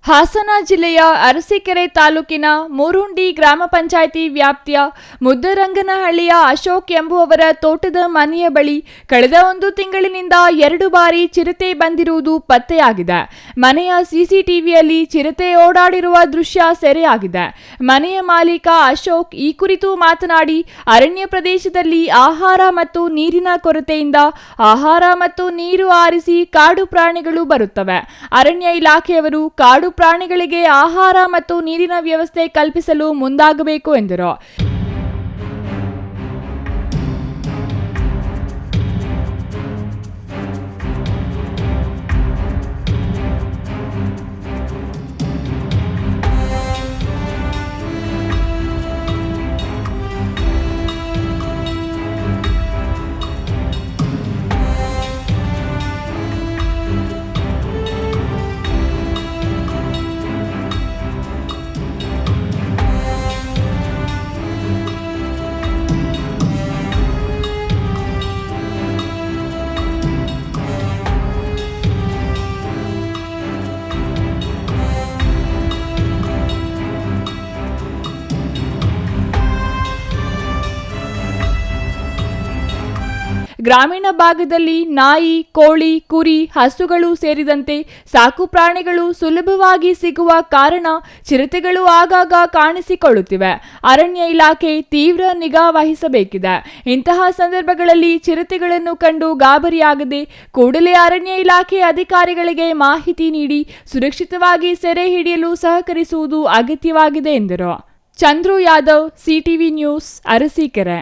ಹಾಸನ ಜಿಲ್ಲೆಯ ಅರಸೀಕೆರೆ ತಾಲೂಕಿನ ಮೂರುಂಡಿ ಗ್ರಾಮ ಪಂಚಾಯಿತಿ ವ್ಯಾಪ್ತಿಯ ಮುದ್ದರಂಗನಹಳ್ಳಿಯ ಅಶೋಕ್ ಎಂಬುವವರ ತೋಟದ ಮನೆಯ ಬಳಿ ಕಳೆದ 1 ತಿಂಗಳಿನಿಂದ 2 ಬಾರಿ ಚಿರತೆ ಬಂದಿರುವುದು ಪತ್ತೆಯಾಗಿದೆ. ಮನೆಯ ಸಿಸಿಟಿವಿಯಲ್ಲಿ ಚಿರತೆ ಓಡಾಡಿರುವ ದೃಶ್ಯ ಸೆರೆಯಾಗಿದೆ. ಮನೆಯ ಮಾಲೀಕ ಅಶೋಕ್ ಈ ಕುರಿತು ಮಾತನಾಡಿ, ಅರಣ್ಯ ಪ್ರದೇಶದಲ್ಲಿ ಆಹಾರ ಮತ್ತು ನೀರಿನ ಕೊರತೆಯಿಂದ ಆಹಾರ ಮತ್ತು ನೀರು ಆರಿಸಿ ಕಾಡು ಪ್ರಾಣಿಗಳು ಬರುತ್ತವೆ. ಅರಣ್ಯ ಇಲಾಖೆಯವರು ಕಾಡು ಪ್ರಾಣಿಗಳಿಗೆ ಆಹಾರ ಮತ್ತು ನೀರಿನ ವ್ಯವಸ್ಥೆ ಕಲ್ಪಿಸಲು ಮುಂದಾಗಬೇಕು ಎಂದರು. ಗ್ರಾಮೀಣ ಭಾಗದಲ್ಲಿ ನಾಯಿ, ಕೋಳಿ, ಕುರಿ, ಹಸುಗಳು ಸೇರಿದಂತೆ ಸಾಕು ಪ್ರಾಣಿಗಳು ಸುಲಭವಾಗಿ ಸಿಗುವ ಕಾರಣ ಚಿರತೆಗಳು ಆಗಾಗ ಕಾಣಿಸಿಕೊಳ್ಳುತ್ತಿವೆ. ಅರಣ್ಯ ಇಲಾಖೆ ತೀವ್ರ ನಿಗಾ ವಹಿಸಬೇಕಿದೆ. ಇಂತಹ ಸಂದರ್ಭಗಳಲ್ಲಿ ಚಿರತೆಗಳನ್ನು ಕಂಡು ಗಾಬರಿಯಾಗದೆ ಕೂಡಲೇ ಅರಣ್ಯ ಇಲಾಖೆ ಅಧಿಕಾರಿಗಳಿಗೆ ಮಾಹಿತಿ ನೀಡಿ ಸುರಕ್ಷಿತವಾಗಿ ಸೆರೆ ಹಿಡಿಯಲು ಸಹಕರಿಸುವುದು ಅಗತ್ಯವಾಗಿದೆ ಎಂದರು. Chandru Yadav, CTV news, Arsikere.